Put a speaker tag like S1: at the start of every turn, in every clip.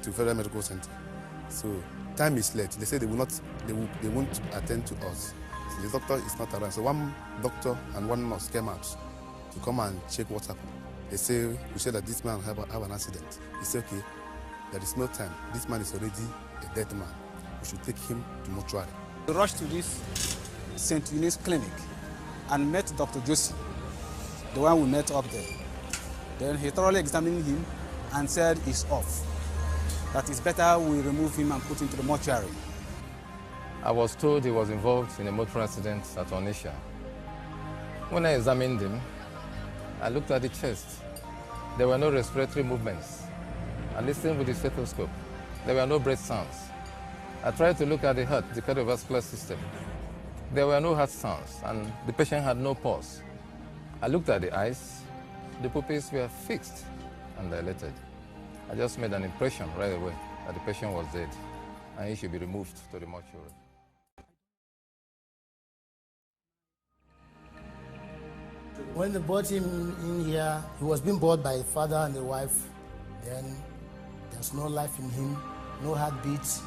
S1: to Federal Medical Center. So time is late. They say they won't attend to us. So the doctor is not around. So one doctor and one nurse came out to come and check what happened. We said that this man have an accident. He said, okay, there is no time. This man is already a dead man. We should take him to mortuary.
S2: We rushed to this St. Eunice clinic and met Dr. Josie, the one we met up there. Then he thoroughly examined him and said he's off. That it's better we remove him and put him to the mortuary.
S3: I was told he was involved in a motor accident at Onitsha. When I examined him, I looked at the chest. There were no respiratory movements. I listened with the stethoscope. There were no breath sounds. I tried to look at the heart, the cardiovascular system. There were no heart sounds, and the patient had no pulse. I looked at the eyes. The pupils were fixed and dilated. I just made an impression right away that the patient was dead and he should be removed to the mortuary.
S4: When they brought him in here, he was being brought by the father and the wife. Then there's no life in him, no heartbeat,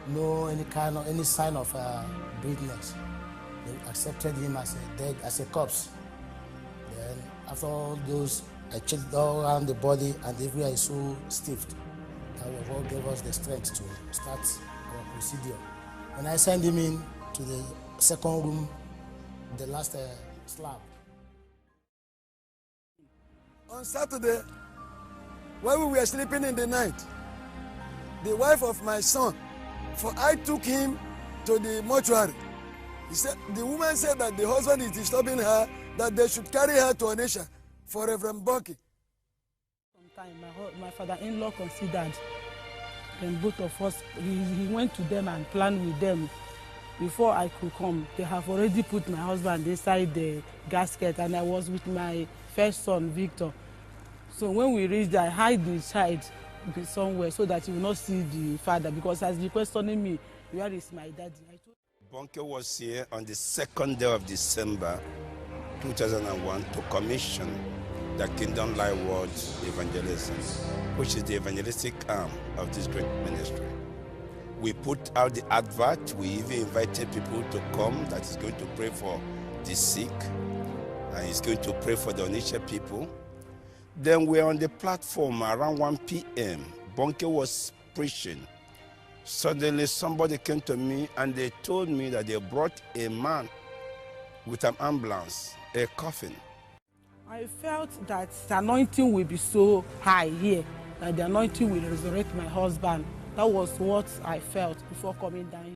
S4: no any sign of breathingness. They accepted him as a corpse. Then after all those, I checked all around the body and everywhere is so stiff. That was what gave us the strength to start our procedure. When I sent him in to the second room, the last slab.
S5: On Saturday, when we were sleeping in the night, the wife of my son, for I took him to the mortuary. The woman said that the husband is disturbing her, that they should carry her to Onitsha for Reverend Bucky.
S6: Sometime my father-in-law considered, then both of us, he went to them and planned with them. Before I could come, they have already put my husband inside the gasket, and I was with my first son, Victor. So when we reached, I hid the child somewhere so that he will not see the father, because as he questioning me, where is my daddy?
S7: Bucky was here on the 2nd day of December 2001 to commission the Kingdom Life World Evangelism, which is the evangelistic arm of this great ministry. We put out the advert. We even invited people to come that is going to pray for the sick, and he's going to pray for the Onitsha people. Then we're on the platform around 1 p.m. Bucky was preaching. Suddenly somebody came to me and they told me that they brought a man with an ambulance, a coffin.
S6: I felt that the anointing will be so high here, that the anointing will resurrect my husband. That was what I felt before coming down.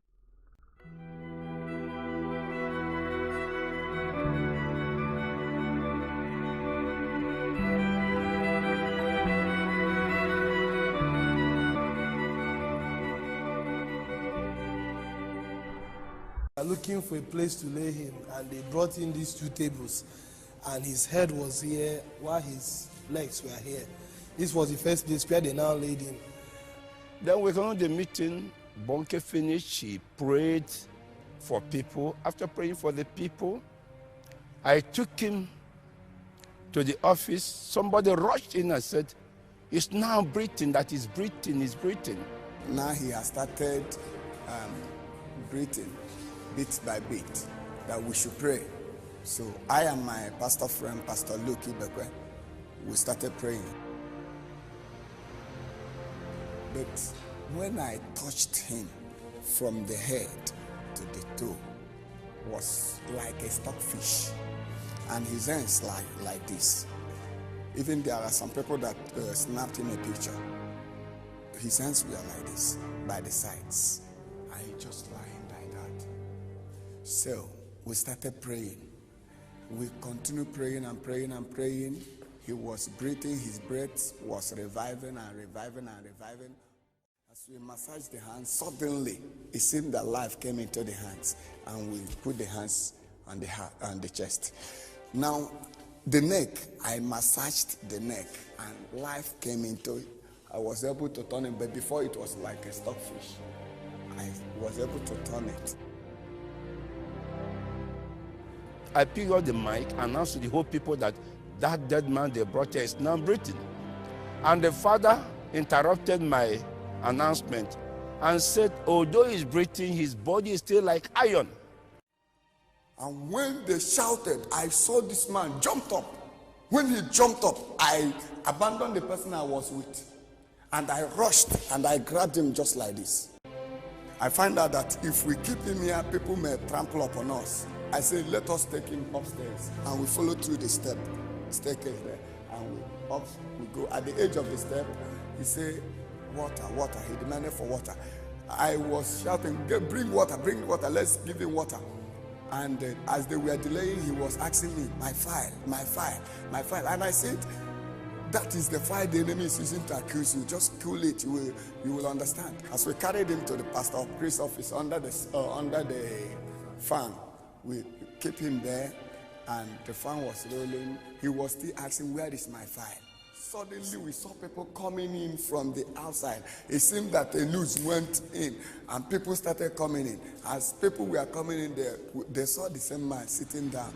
S8: Looking for a place to lay him, and they brought in these 2 tables, and his head was here while his legs were here. This was the first place where they now laid him.
S7: Then we continued the meeting. Bucky finished. He prayed for people. After praying for the people, I took him to the office. Somebody rushed in and said, "He's now breathing, that he's breathing, he's breathing."
S9: Now he has started breathing bit by bit, that we should pray. So I and my pastor friend, Pastor Luke Ibekwe, we started praying. But when I touched him from the head to the toe, was like a stockfish, and his hands like this. Even there are some people that snapped him a picture. His hands were like this, by the sides. I just lying like that. So we started praying. We continued praying and praying and praying. He was breathing, his breath was reviving and reviving and reviving. As we massaged the hands, suddenly it seemed that life came into the hands, and we put the hands on the heart, on the chest. Now, the neck, I massaged the neck, and life came into it. I was able to turn it, but before it was like a stockfish. I was able to turn it.
S7: I picked up the mic and announced to the whole people that that dead man they brought here is now breathing. And the father interrupted my announcement and said, although he's breathing, his body is still like iron.
S9: And when they shouted, I saw this man jumped up. When he jumped up, I abandoned the person I was with. And I rushed and I grabbed him just like this. I find out that if we keep him here, people may trample upon us. I said, let us take him upstairs. And we follow through the staircase there. And we go. At the edge of the step, he said, water, water. He demanded for water. I was shouting, bring water, let's give him water. And as they were delaying, he was asking me, my file. And I said, that is the file the enemy is using to accuse you. Just cool it, you will understand. As we carried him to the pastor of priest's office under the fan, we kept him there, and the fan was rolling. He was still asking, where is my file? Suddenly we saw people coming in from the outside. It seemed that the news went in and people started coming in. As people were coming in there, they saw the same man sitting down.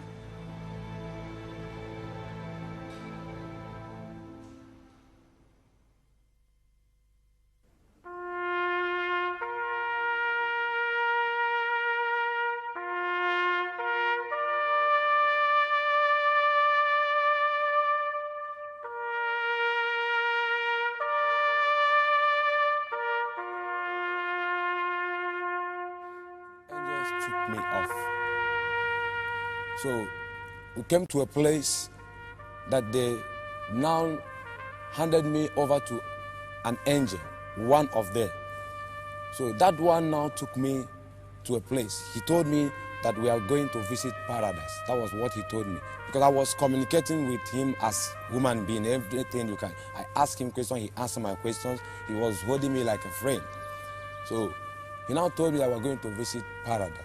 S10: Took me off. So we came to a place that they now handed me over to an angel, one of them. So that one now took me to a place. He told me that we are going to visit paradise. That was what he told me. Because I was communicating with him as human being, everything you can. I asked him questions, he answered my questions. He was holding me like a friend. So he now told me that we're going to visit paradise.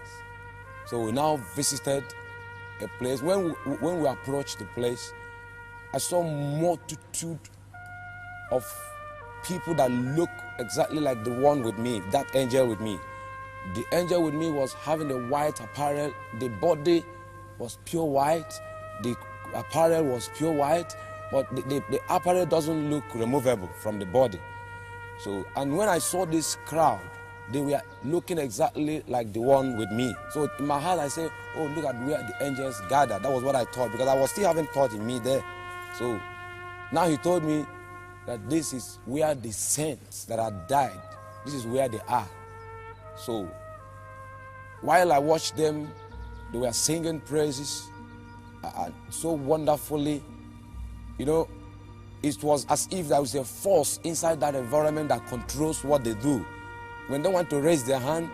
S10: So we now visited a place. When we approached the place, I saw a multitude of people that look exactly like the one with me, that angel with me. The angel with me was having a white apparel. The body was pure white. The apparel was pure white, but the apparel doesn't look removable from the body. So, and when I saw this crowd, they were looking exactly like the one with me. So in my heart, I said, oh, look at where the angels gathered. That was what I thought, because I was still having thought in me there. So now he told me that this is where the saints that had died, this is where they are. So while I watched them, they were singing praises so wonderfully. You know, it was as if there was a force inside that environment that controls what they do. When they want to raise their hand,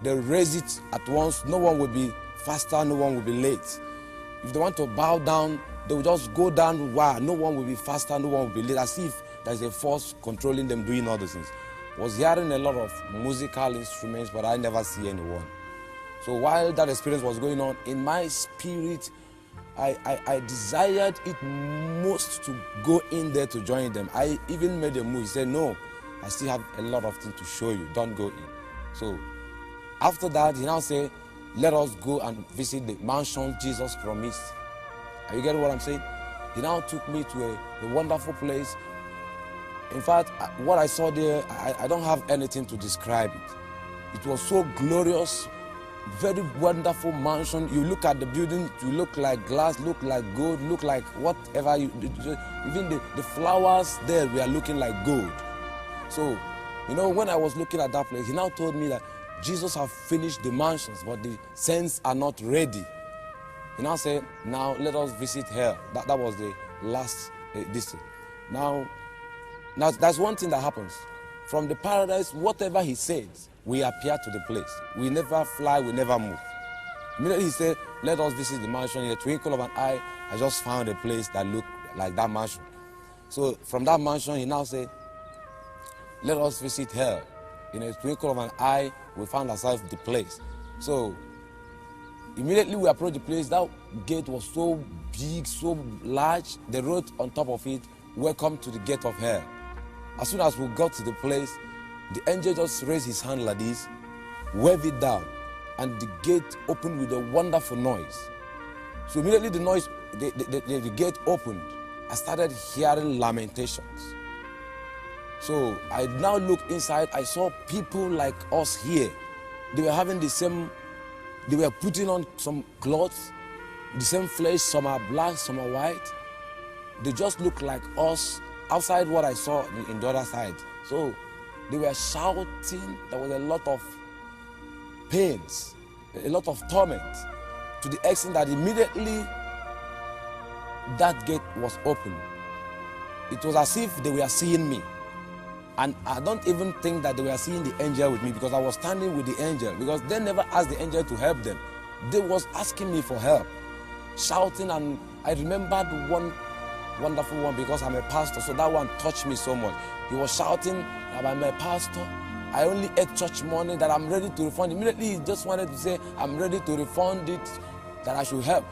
S10: they raise it at once. No one will be faster, no one will be late. If they want to bow down, they will just go down. Wow, no one will be faster, no one will be late. As if there's a force controlling them doing all those things. I was hearing a lot of musical instruments, but I never see anyone. So while that experience was going on, in my spirit, I desired it most to go in there to join them. I even made a move. He said, no, I still have a lot of things to show you. Don't go in. So after that, he now said, let us go and visit the mansion Jesus promised. Are you getting what I'm saying? He now took me to a wonderful place. In fact, what I saw there, I don't have anything to describe it. It was so glorious, very wonderful mansion. You look at the building, you look like glass, look like gold, look like whatever. Even the flowers there were looking like gold. So, you know, when I was looking at that place, he now told me that Jesus have finished the mansions, but the saints are not ready. He now said, now let us visit hell. That was the last distance. Now, that's one thing that happens. From the paradise, whatever he says, we appear to the place. We never fly, we never move. Immediately he said, let us visit the mansion. In a twinkle of an eye, I just found a place that looked like that mansion. So from that mansion, he now said, let us visit hell. In a twinkle of an eye, we found ourselves the place. So immediately we approached the place. That gate was so big, so large. They wrote on top of it, welcome to the gate of hell. As soon as we got to the place, the angel just raised his hand like this, waved it down, and the gate opened with a wonderful noise. So immediately the noise, the gate opened. I started hearing lamentations. So I now look inside, I saw people like us here. They were having the same, they were putting on some clothes, the same flesh, some are black, some are white. They just look like us outside what I saw in the other side. So they were shouting, there was a lot of pains, a lot of torment, to the extent that immediately that gate was open. It was as if they were seeing me. And I don't even think that they were seeing the angel with me, because I was standing with the angel, because they never asked the angel to help them. They was asking me for help, shouting, and I remembered one wonderful one because I'm a pastor, so that one touched me so much. He was shouting that I'm a pastor. I only ate church money, that I'm ready to refund. Immediately he just wanted to say, I'm ready to refund it, that I should help.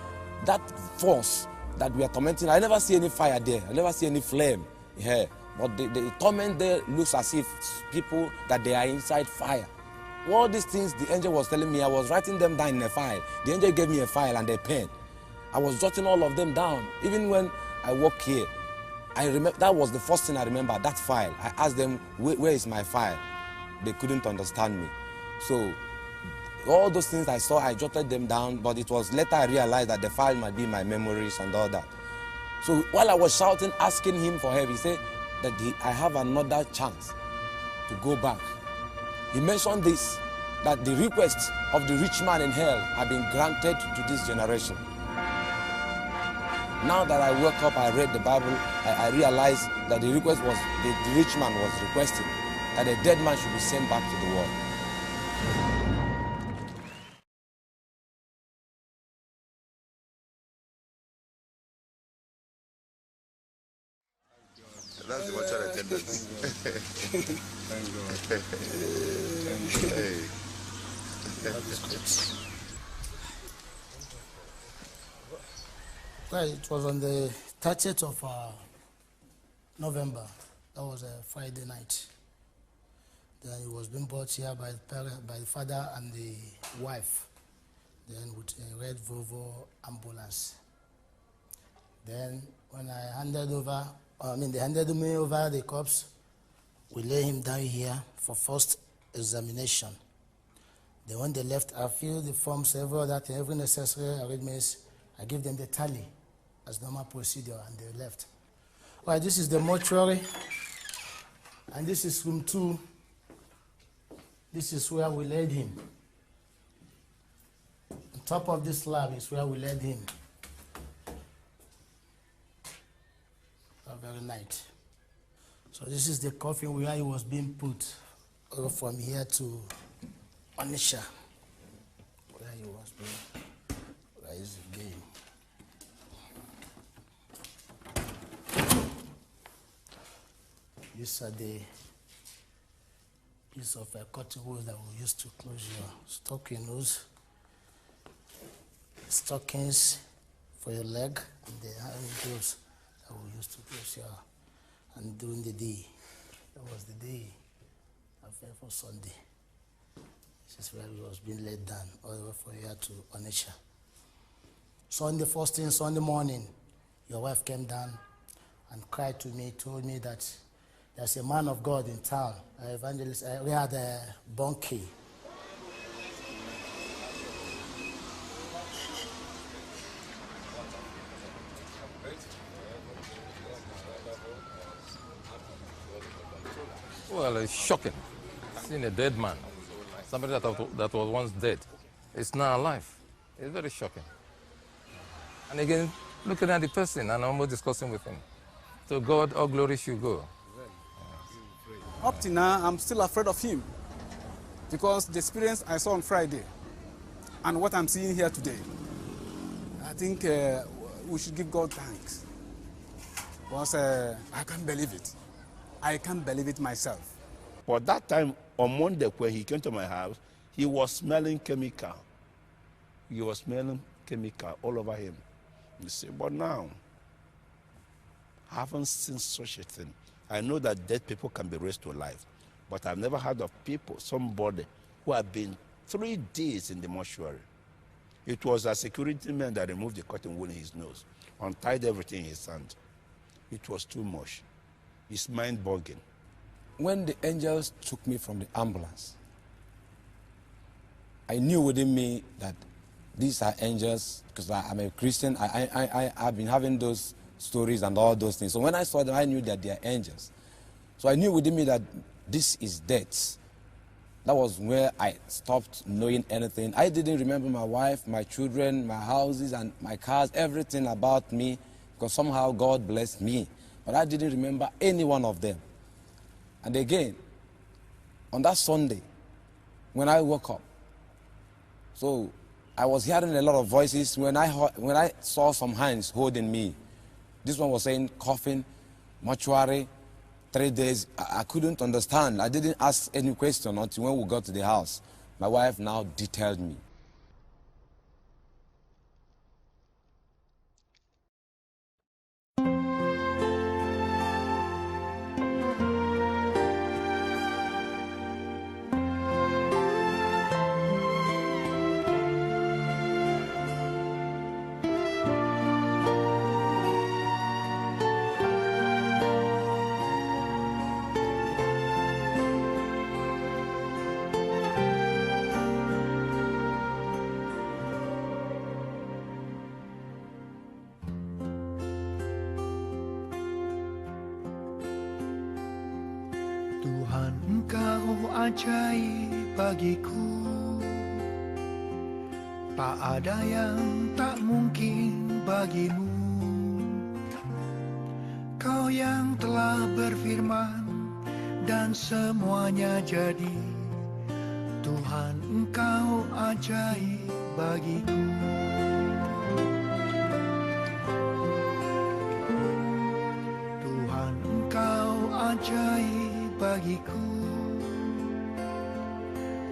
S10: That force that we are tormenting, I never see any fire there. I never see any flame here. But the torment there looks as if people, that they are inside fire. All these things the angel was telling me, I was writing them down in a file. The angel gave me a file and a pen. I was jotting all of them down. Even when I walk here, I remember, that was the first thing I remember, that file. I asked them, where is my file? They couldn't understand me. So all those things I saw, I jotted them down, but it was later I realized that the file might be my memories and all that. So while I was shouting, asking him for help, he said that I have another chance to go back. He mentioned this, that the requests of the rich man in hell have been granted to this generation. Now that I woke up, I read the Bible, I realized that the request was, the rich man was requesting that a dead man should be sent back to the world.
S1: That's the virtual attendance.
S8: Thank God.
S1: Hey.
S4: That is good. Well, it was on the 30th of November. That was a Friday night. Then he was being brought here by the father and the wife, then with a red Volvo ambulance. Then when I handed over, they handed me over the corpse, we lay him down here for first examination. Then when they left, I filled the forms, every necessary arrangements. I gave them the tally as normal procedure, and they left. All right, this is the mortuary, and this is room 2. This is where we laid him. On top of this slab is where we laid him. That very night. So this is the coffin where he was being put from here to Onitsha, where he was being, where is the game. These are the piece of cotton wool that we use to close your stockings, stockings for your leg, and the hand gloves that we use to close your. And during the day, that was the day for Sunday. This is where he was being laid down all the way from here to Onitsha. Sunday, first thing Sunday morning, your wife came down and cried to me, told me that there's a man of God in town, evangelist. We had a bunkie.
S3: Well, it's shocking. Seeing a dead man, somebody that was once dead, is now alive. It's very shocking. And again, looking at the person and almost discussing with him. To God, all glory should go.
S2: Up to now, I'm still afraid of him, because the experience I saw on Friday and what I'm seeing here today, I think we should give God thanks. Because I can't believe it. I can't believe it myself.
S7: But that time, on Monday, when he came to my house, he was smelling chemical. He was smelling chemical all over him. You see, but now, I haven't seen such a thing. I know that dead people can be raised to life, but I've never heard of somebody who had been 3 days in the mortuary. It was a security man that removed the cotton wool in his nose, untied everything in his hand. It was too much. It's mind-boggling.
S10: when the angels took me from the ambulance, I knew within me that these are angels, because I'm a Christian. I've been having those stories and all those things. So when I saw them, I knew that they are angels. So I knew within me that this is death. That was where I stopped knowing anything. I didn't remember my wife, my children, my houses, and my cars, everything about me, because somehow God blessed me. But I didn't remember any one of them. And again, on that Sunday, when I woke up, so I was hearing a lot of voices. When I saw some hands holding me, this one was saying coffin, mortuary, 3 days. I couldn't understand. I didn't ask any question until when we got to the house. My wife now detailed me.
S11: Tuhan, Engkau ajaib bagiku, tak ada yang tak mungkin bagimu. Kau yang telah berfirman dan semuanya jadi. Tuhan, Engkau ajaib bagiku. Tuhan, Engkau ajaib bagiku,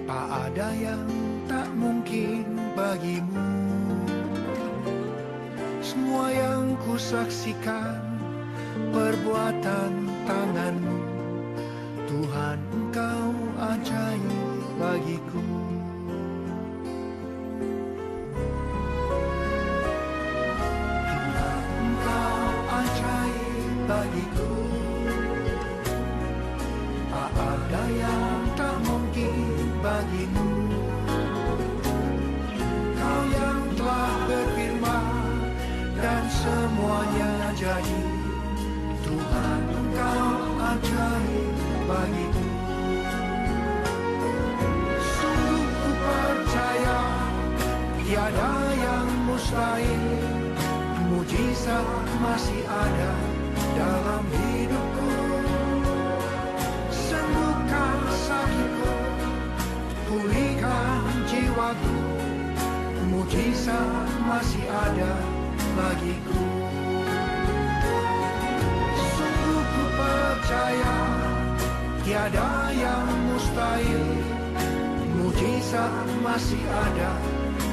S11: tak ada yang tak mungkin bagimu. Semua yang ku saksikan perbuatan tanganmu. Tuhan, Engkau ajaib bagiku. Tuhan, Engkau ajaib bagiku, tak ada yang tak mungkin bagimu. Kau yang telah berfirman dan semuanya jadi. Tuhan, Engkau ajaib bagiku. Sungguh ku percaya tiada yang mustahil. Mujizat masih ada dalam hidupku. Sembuhkan sakitku, pulihkan jiwaku. Mujizat masih ada bagiku. Sungguh ku percaya tiada yang mustahil. Mujizat masih ada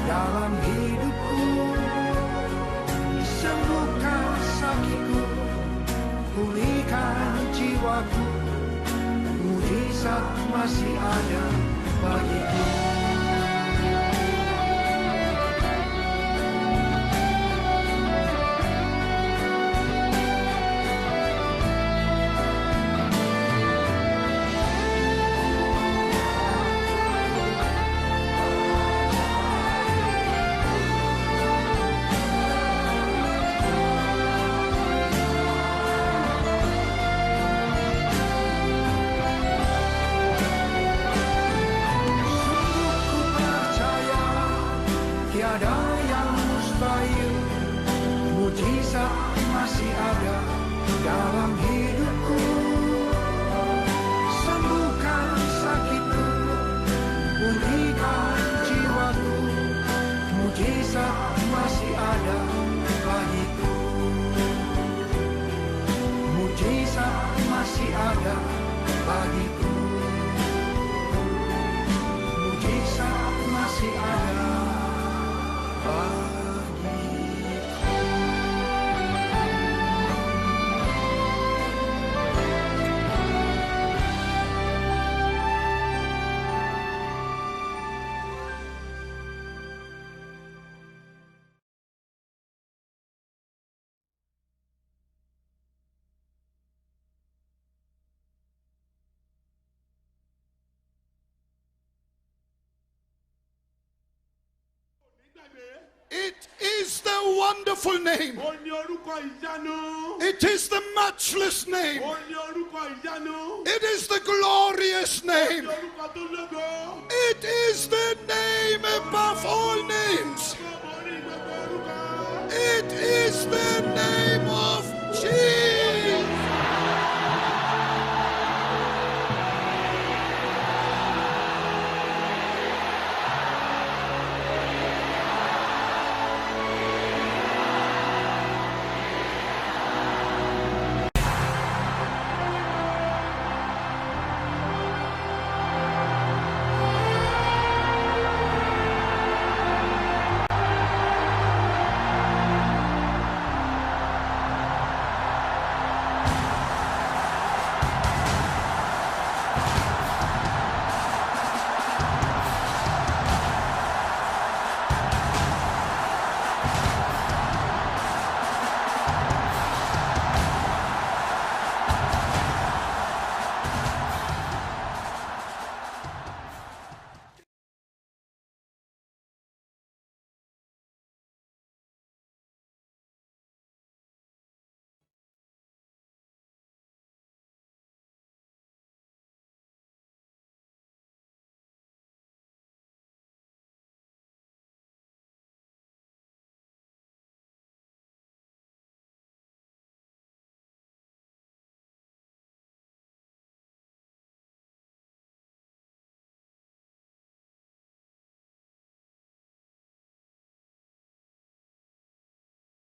S11: dalam hidupku. Sembuhkan sakitku, pulihkan jiwaku. Mujizat masih ada bagiku.
S12: wonderful name. It is the matchless name. It is the glorious name. It is the name above all names. It is the name of